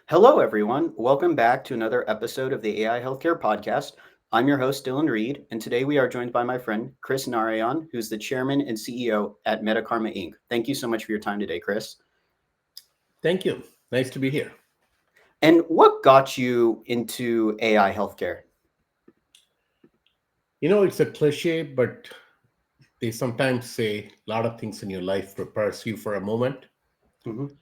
Hello, everyone. Welcome back to another episode of the AI Healthcare Podcast. I'm your host, Dylan Reed, and today we are joined by my friend, Kris Narayan, who's the chairman and CEO at MediKarma Inc. Thank you so much for your time today, Kris. Thank you. Nice to be here. And what got you into AI healthcare? It's a cliche, but they sometimes say a lot of things in your life prepares you for a moment. Mhm.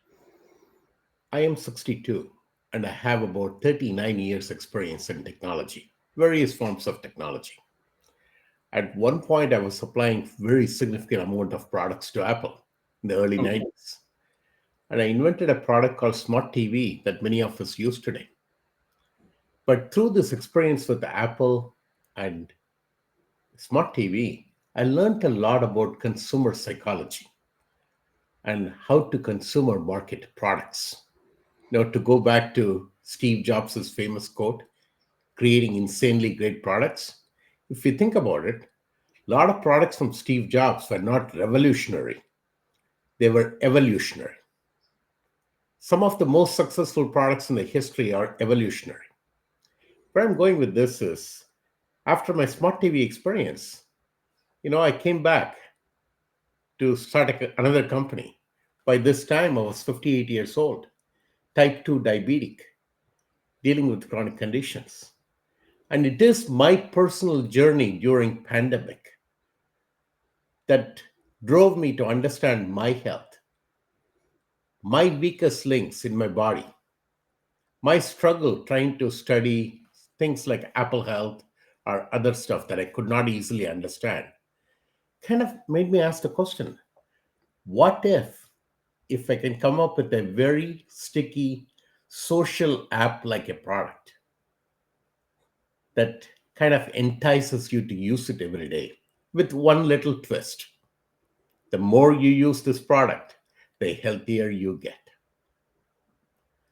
I am 62 and I have about 39 years experience in technology, various forms of technology. At one point, I was supplying very significant amount of products to Apple in the early Mhm. 90s. And I invented a product called Smart TV that many of us use today. But through this experience with Apple and Smart TV, I learned a lot about consumer psychology and how to consumer market products. To go back to Steve Jobs' famous quote, creating insanely great products, if you think about it, a lot of products from Steve Jobs were not revolutionary, they were evolutionary. Some of the most successful products in the history are evolutionary. Where I'm going with this is after my smart TV experience, I came back to start another company. By this time, I was 58 years old, type 2 diabetic, dealing with chronic conditions. And it is my personal journey during pandemic that drove me to understand my health, my weakest links in my body, my struggle trying to study things like Apple Health or other stuff that I could not easily understand kind of made me ask the question, what if I can come up with a very sticky social app like a product that kind of entices you to use it every day with one little twist. The more you use this product, the healthier you get.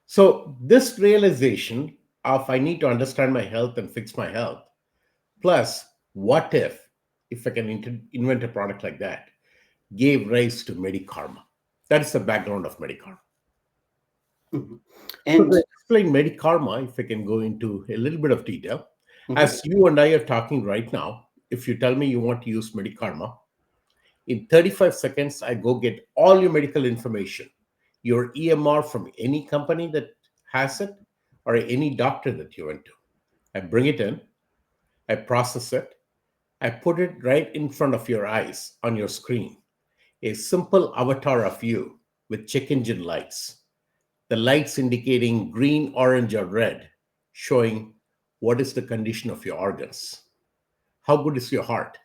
So, this realization of I need to understand my health and fix my health, plus what if I can invent a product like that, gave rise to MediKarma. That is the background of MediKarma. Mhm. So And to explain MediKarma, if I can go into a little bit of detail, mhm. as you and I are talking right now, if you tell me you want to use MediKarma, in 35 seconds, I go get all your medical information, your EMR from any company that has it, or any doctor that you went to. I bring it in, I process it, I put it right in front of your eyes on your screen. A simple avatar of you with check engine lights, the lights indicating green, orange, or red, showing what is the condition of your organs. How good is your heart?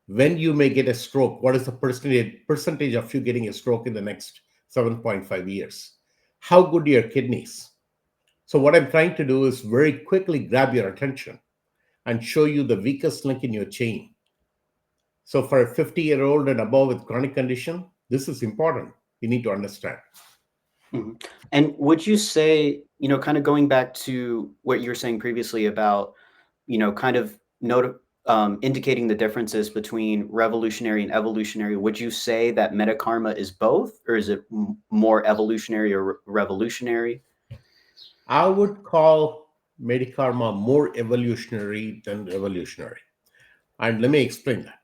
When you may get a stroke, what is the percentage of you getting a stroke in the next 7.5 years? How good are your kidneys? So, what I'm trying to do is very quickly grab your attention and show you the weakest link in your chain. So, for a 50-year-old and above with chronic condition, this is important. You need to understand. Mhm. And would you say, kind of going back to what you were saying previously about, kind of indicating the differences between revolutionary and evolutionary, would you say that metakarma is both, or is it more evolutionary or revolutionary? I would call Medikarma more evolutionary than revolutionary. And let me explain that.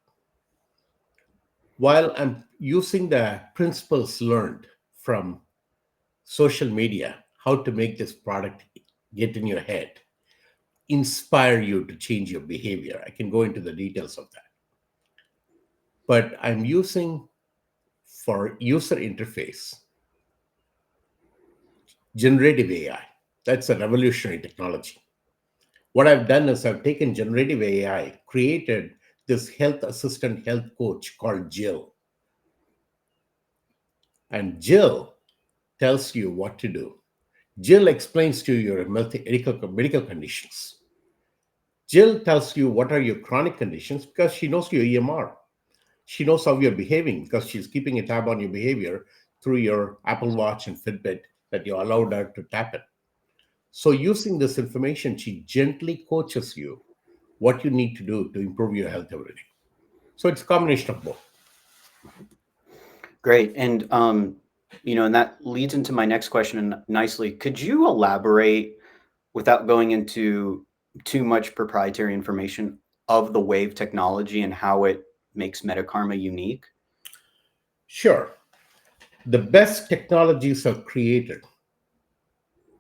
While I'm using the principles learned from social media, how to make this product get in your head, inspire you to change your behavior. I can go into the details of that. But I'm using for user interface generative AI. That's a revolutionary technology. What I've done is I've taken generative AI, created this health assistant health coach called Jill. And Jill tells you what to do. Jill explains to you your medical conditions. Jill tells you what are your chronic conditions because she knows your EMR. She knows how you're behaving because she's keeping a tab on your behavior through your Apple Watch and Fitbit that you allowed her to tap it. So, using this information, she gently coaches you what you need to do to improve your health every day. So, it's a combination of both. Great. And And that leads into my next question nicely. Could you elaborate without going into too much proprietary information of the wave technology and how it makes MediKarma unique? Sure. The best technologies are created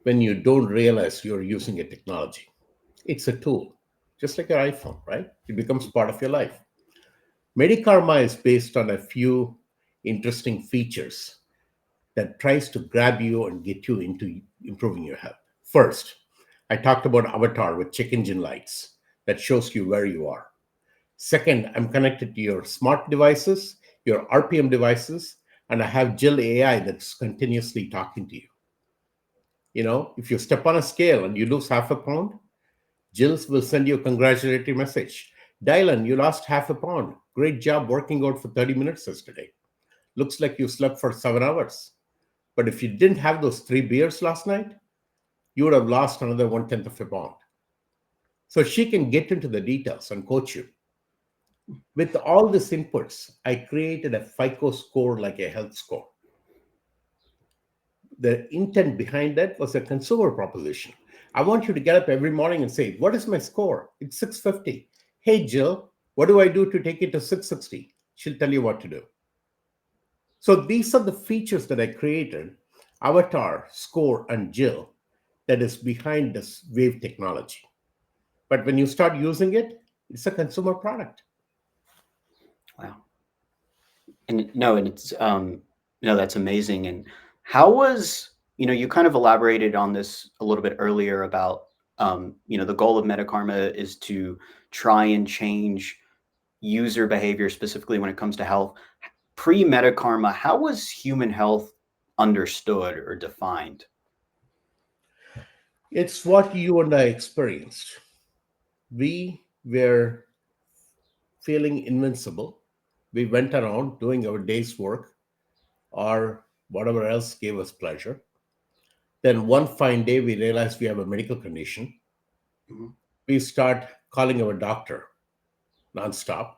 when you don't realize you're using a technology. It's a tool, just like your iPhone, right? It becomes part of your life. MediKarma is based on a few interesting features that tries to grab you and get you into improving your health. First, I talked about Avatar with check engine lights that shows you where you are. Second, I'm connected to your smart devices, your RPM devices, and I have Jill AI that's continuously talking to you. If you step on a scale and you lose half a pound, Jill's will send you a congratulatory message. Dylan, you lost half a pound. Great job working out for 30 minutes yesterday. Looks like you slept for 7 hours. But if you didn't have those 3 beers last night, you would have lost another one tenth of a pound. So she can get into the details and coach you. With all these inputs, I created a FICO score like a health score. The intent behind that was a consumer proposition. I want you to get up every morning and say, what is my score? It's 650. Hey, Jill, what do I do to take it to 660? She'll tell you what to do. So these are the features that I created, Avatar, Score, and Jill, that is behind this wave technology. But when you start using it, it's a consumer product. Wow. And it's no, that's amazing. And how was, you kind of elaborated on this a little bit earlier about the goal of MediKarma is to try and change user behavior specifically when it comes to health. Pre-MediKarma, how was human health understood or defined? It's what you and I experienced. We were feeling invincible. We went around doing our day's work or whatever else gave us pleasure. Then one fine day, we realized we have a medical condition. Mhm. We start calling our doctor nonstop,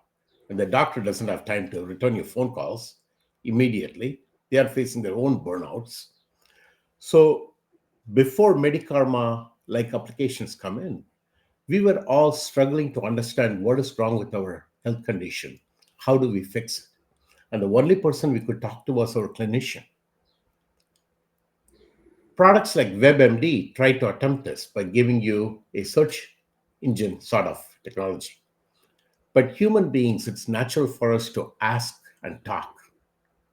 and the doctor doesn't have time to return your phone calls immediately. They are facing their own burnouts. So before MediKarma like applications come in, we were all struggling to understand what is wrong with our health condition. How do we fix it? And the only person we could talk to was our clinician. Products like WebMD try to attempt this by giving you a search engine sort of technology. But human beings, it's natural for us to ask and talk.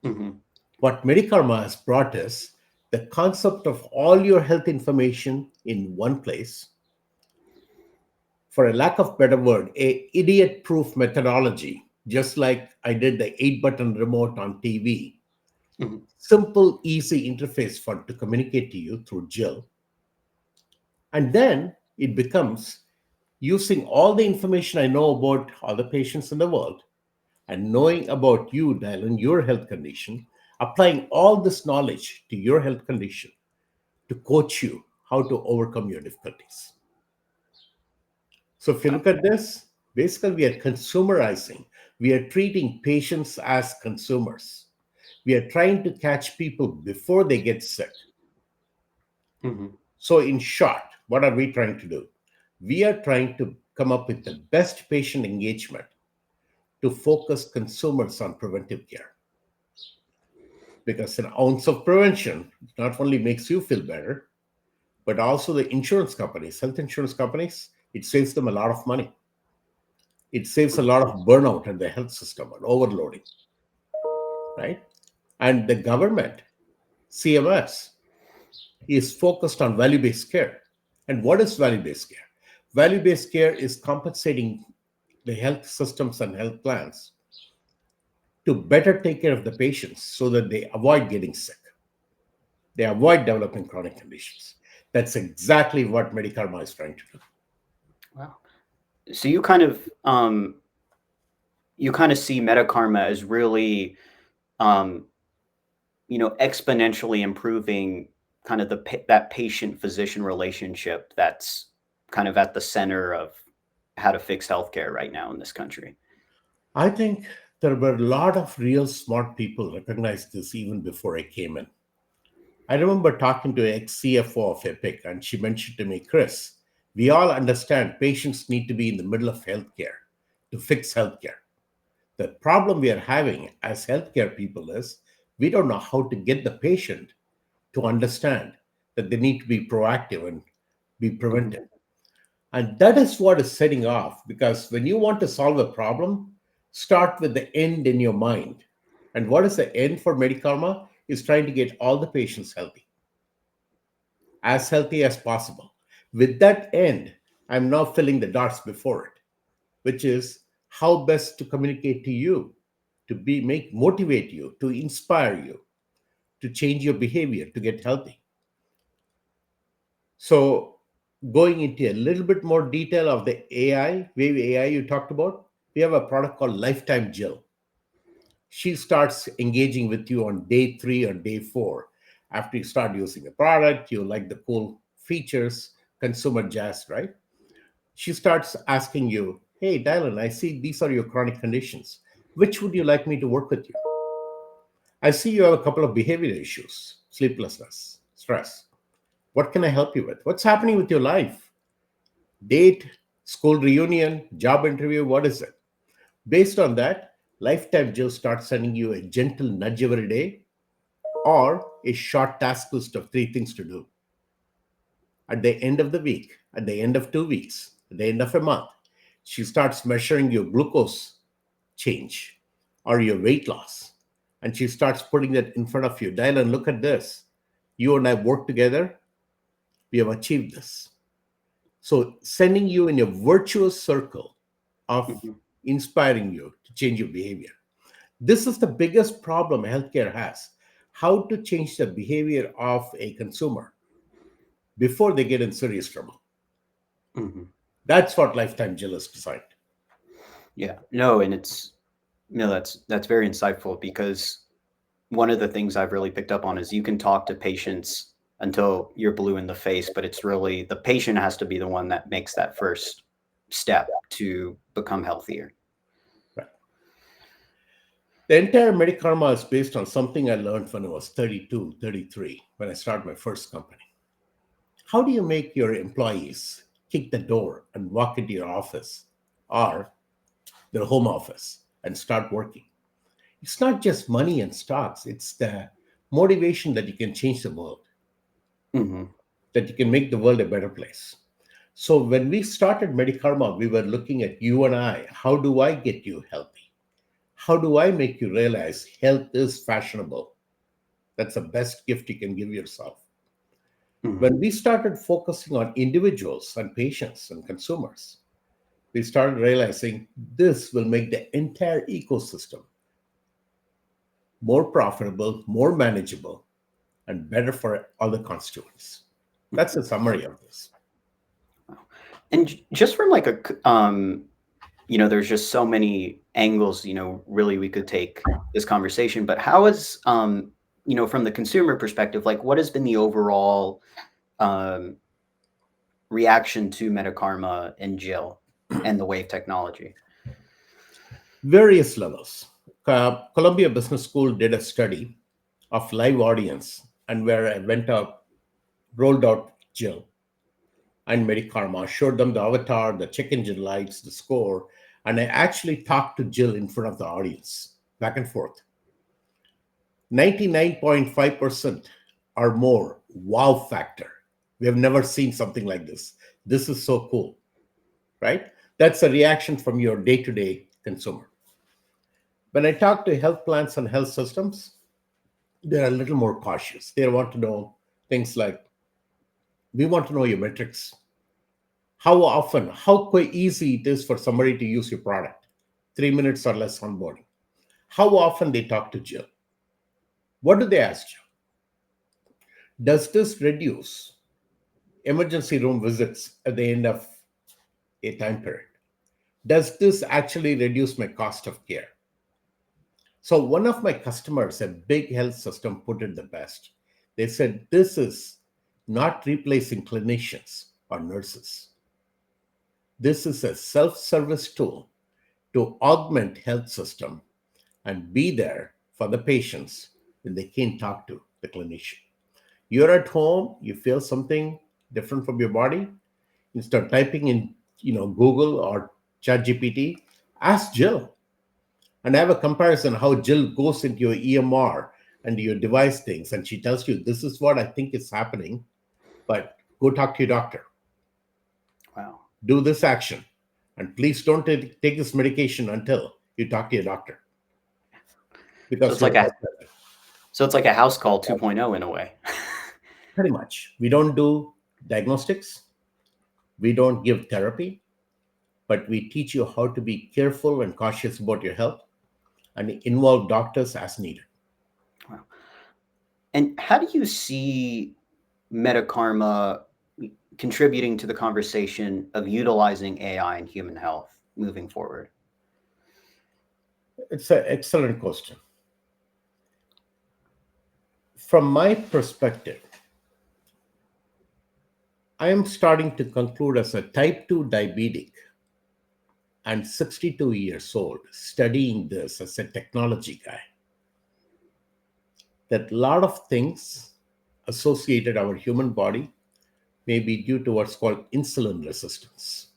Mhm. What MediKarma has brought is the concept of all your health information in one place. For a lack of better word, a idiot proof methodology, just like I did the 8-button remote on TV. Mhm. Simple, easy interface for to communicate to you through Jill. And then it becomes using all the information I know about all the patients in the world and knowing about you, Dylan, your health condition, applying all this knowledge to your health condition to coach you how to overcome your difficulties. So if you Wow. look at this, basically we are consumerizing. We are treating patients as consumers. We are trying to catch people before they get sick. Mhm. So in short, what are we trying to do? We are trying to come up with the best patient engagement to focus consumers on preventive care. Because an ounce of prevention not only makes you feel better, but also the insurance companies, health insurance companies, it saves them a lot of money. It saves a lot of burnout in the health system and overloading, right? And the government, CMS, is focused on value based care. And what is value based care? Value based care is compensating the health systems and health plans to better take care of the patients so that they avoid getting sick. They avoid developing chronic conditions. That's exactly what MediKarma is trying to do. Wow. So you kind of see MediKarma as really um, exponentially improving kind of that patient physician relationship that's kind of at the center of how to fix healthcare right now in this country. I think there were a lot of real smart people recognized this even before I came in. I remember talking to ex CFO of Epic, and she mentioned to me, Chris, we all understand patients need to be in the middle of healthcare to fix healthcare. The problem we are having as healthcare people is we don't know how to get the patient to understand that they need to be proactive and be Mhm. preventive. And that is what is setting off, because when you want to solve a problem, start with the end in your mind. And what is the end for MediKarma? Is trying to get all the patients healthy as possible. With that end, I'm now filling the dots before it, which is how best to communicate to you, to be make motivate you, to inspire you, to change your behavior, to get healthy. So, going into a little bit more detail of the AI, wave AI you talked about, we have a product called Lifetime Jill. She starts engaging with you on day 3 or day 4. After you start using the product, you like the cool features, consumer jazz, right? She starts asking you, hey, Dylan, I see these are your chronic conditions. Which would you like me to work with you? I see you have a couple of behavior issues, sleeplessness, stress. What can I help you with? What's happening with your life? Date, school reunion, job interview, what is it? Based on that, Lifetime Jill starts sending you a gentle nudge every day or a short task list of 3 things to do. At the end of the week, at the end of 2 weeks, at the end of a month, she starts measuring your glucose change or your weight loss. And she starts putting that in front of you. Dylan, look at this. You and I work together. We have achieved this. So, sending you in a virtuous circle of Mhm. inspiring you to change your behavior. This is the biggest problem healthcare has, how to change the behavior of a consumer before they get in serious trouble. Mhm. That's what Lifetime Jill is designed. Yeah. No, and it's no, that's very insightful because one of the things I've really picked up on is you can talk to patients until you're blue in the face, but it's really the patient has to be the one that makes that first step to become healthier. Right. The entire MediKarma is based on something I learned when I was 32, 33, when I started my first company. How do you make your employees kick the door and walk into your office or their home office and start working? It's not just money and stocks, it's the motivation that you can change the world, Mhm. that you can make the world a better place. So when we started MediKarma, we were looking at you and I. How do I get you healthy? How do I make you realize health is fashionable? That's the best gift you can give yourself. Mhm. When we started focusing on individuals and patients and consumers, we started realizing this will make the entire ecosystem more profitable, more manageable, and better for all the constituents. That's Mhm. a summary of this. And just from like there's just so many angles, really we could take this conversation, but how is, from the consumer perspective, like what has been the overall um, reaction to Metakarma and Jill and the wave technology? Various levels. Columbia Business School did a study of live audience and where I went up, rolled out Jill and MediKarma, showed them the avatar, the check engine lights, the score, and I actually talked to Jill in front of the audience, back and forth. 99.5% or more wow factor. We have never seen something like this. This is so cool, right? That's a reaction from your day to day consumer. When I talk to health plans and health systems, they're a little more cautious. They want to know things like, we want to know your metrics. How often, easy it is for somebody to use your product. 3 minutes or less onboarding. How often they talk to Jill. What do they ask you? Does this reduce emergency room visits at the end of a time period? Does this actually reduce my cost of care? So, one of my customers, a big health system, put it the best. They said, this is not replacing clinicians or nurses. This is a self service tool to augment health system and be there for the patients when they can't talk to the clinician. You're at home, you feel something different from your body, instead of typing in, Google or ChatGPT, ask Jill and have a comparison how Jill goes into your EMR and your device things, and she tells you this is what I think is happening, but go talk to your doctor. Wow. Do this action, and please don't take this medication until you talk to your doctor So because it's like you're a so it's like a house call 2.0 in a way. pretty much. We don't do diagnostics, we don't give therapy, but we teach you how to be careful and cautious about your health and involve doctors as needed. Wow. And how do you see MediKarma contributing to the conversation of utilizing AI in human health moving forward? It's an excellent question. From my perspective, I am starting to conclude as a type 2 diabetic and 62 years old, studying this as a technology guy, that a lot of things associated our human body may be due to what's called insulin resistance.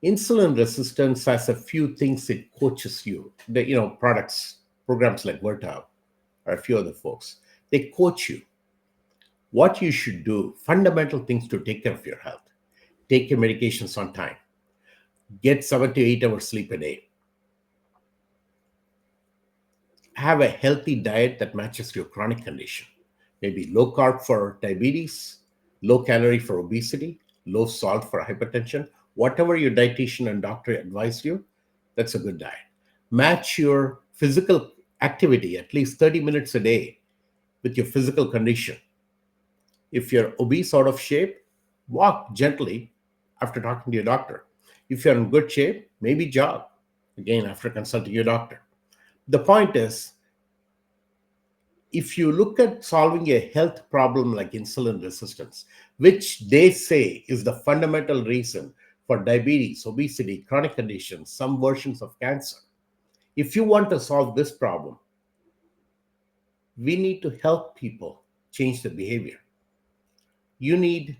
Insulin resistance has a few things it coaches you. Products, programs like Verta or a few other folks, they coach you what you should do, fundamental things to take care of your health. Take your medications on time. Get 7 to 8 hours sleep a day. Have a healthy diet that matches your chronic condition. Maybe low carb for diabetes, low calorie for obesity, low salt for hypertension. Whatever your dietitian and doctor advise you, that's a good diet. Match your physical activity at least 30 minutes a day with your physical condition. If you're obese, out of shape, walk gently after talking to your doctor. If you're in good shape, maybe jog again after consulting your doctor. The point is, if you look at solving a health problem like insulin resistance, which they say is the fundamental reason for diabetes, obesity, chronic conditions, some versions of cancer, if you want to solve this problem, we need to help people change the behavior. You need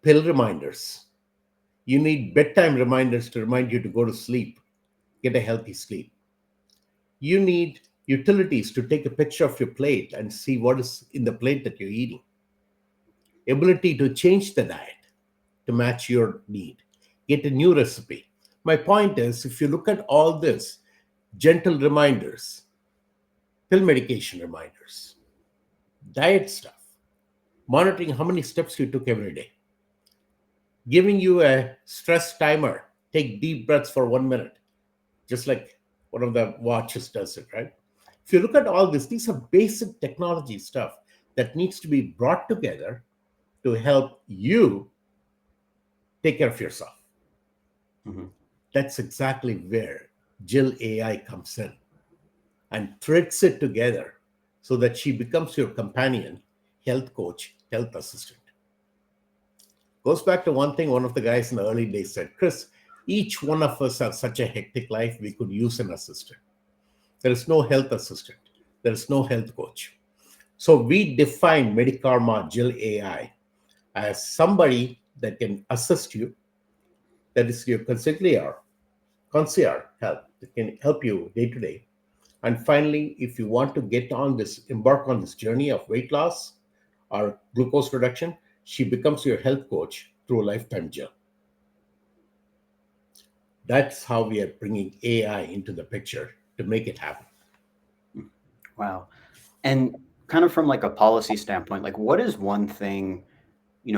pill reminders. You need bedtime reminders to remind you to go to sleep, get a healthy sleep. You need utilities to take a picture of your plate and see what is in the plate that you're eating. Ability to change the diet to match your need. Get a new recipe. My point is, if you look at all this, gentle reminders, pill medication reminders, diet stuff, monitoring how many steps you took every day, giving you a stress timer, take deep breaths for 1 minute, just like one of the watches does it, right? If you look at all this, these are basic technology stuff that needs to be brought together to help you take care of yourself. Mhm. That's exactly where Jill AI comes in and threads it together so that she becomes your companion, health coach, health assistant. Goes back to one thing one of the guys in the early days said, Kris, each one of us have such a hectic life, we could use an assistant. There is no health assistant. There is no health coach. So we define MediKarma Jill AI as somebody that can assist you, that is your concierge help, that can help you day to day. And finally, if you want to embark on this journey of weight loss or glucose reduction, she becomes your health coach through a lifetime Jill. That's how we are bringing AI into the picture to make it happen. Wow. And kind of from like a policy standpoint, like what is one thing,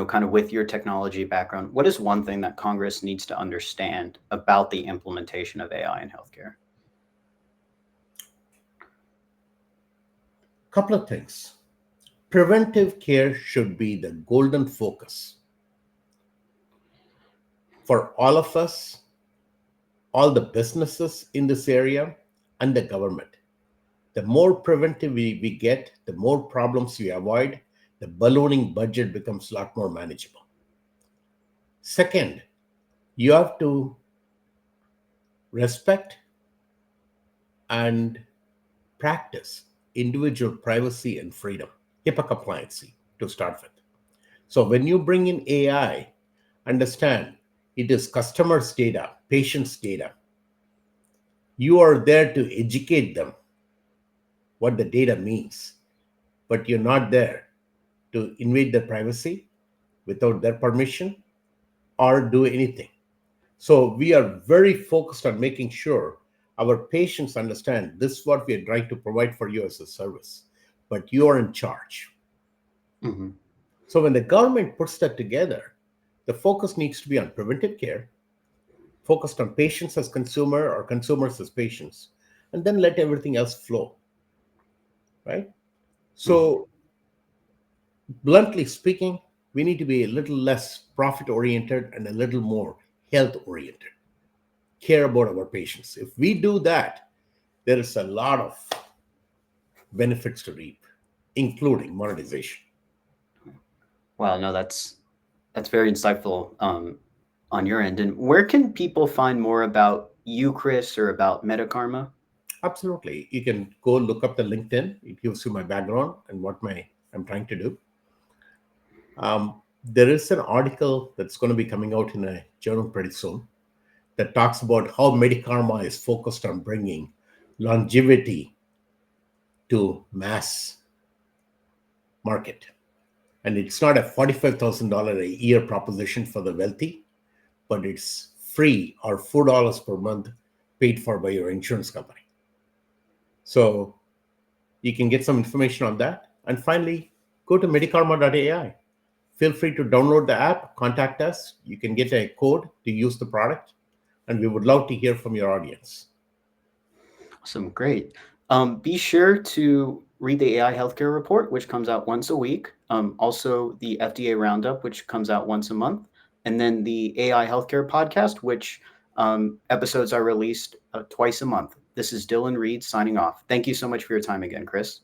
kind of with your technology background, what is one thing that Congress needs to understand about the implementation of AI in healthcare? Couple of things. Preventive care should be the golden focus for all of us, all the businesses in this area, and the government. The more preventive we get, the more problems we avoid, the ballooning budget becomes a lot more manageable. Second, you have to respect and practice individual privacy and freedom. HIPAA compliancy to start with. So when you bring in AI, understand it is customers' data, patients' data. You are there to educate them what the data means, but you're not there to invade their privacy without their permission or do anything. So we are very focused on making sure our patients understand this is what we are trying to provide for you as a service, but you are in charge. Hmm. So when the government puts that together, the focus needs to be on preventive care, focused on patients as consumer or consumers as patients, and then let everything else flow, right? Hmm. So bluntly speaking, we need to be a little less profit oriented and a little more health oriented, care about our patients. If we do that, there is a lot of benefits to reap, including monetization. Wow, no, that's very insightful on your end. And where can people find more about you, Kris, or about MediKarma? Absolutely. You can go look up the LinkedIn. It gives you my background and what I'm trying to do. There is an article that's going to be coming out in a journal pretty soon that talks about how MediKarma is focused on bringing longevity to mass market. And it's not a $45,000 a year proposition for the wealthy, but it's free or $4 per month paid for by your insurance company. So you can get some information on that. And finally, go to medikarma.ai. Feel free to download the app, contact us. You can get a code to use the product, and we would love to hear from your audience. Awesome, great. Be sure to read the AI Healthcare Report, which comes out once a week. Also, the FDA Roundup, which comes out once a month. And then the AI Healthcare Podcast, which episodes are released twice a month. This is Dylan Reed signing off. Thank you so much for your time again, Kris.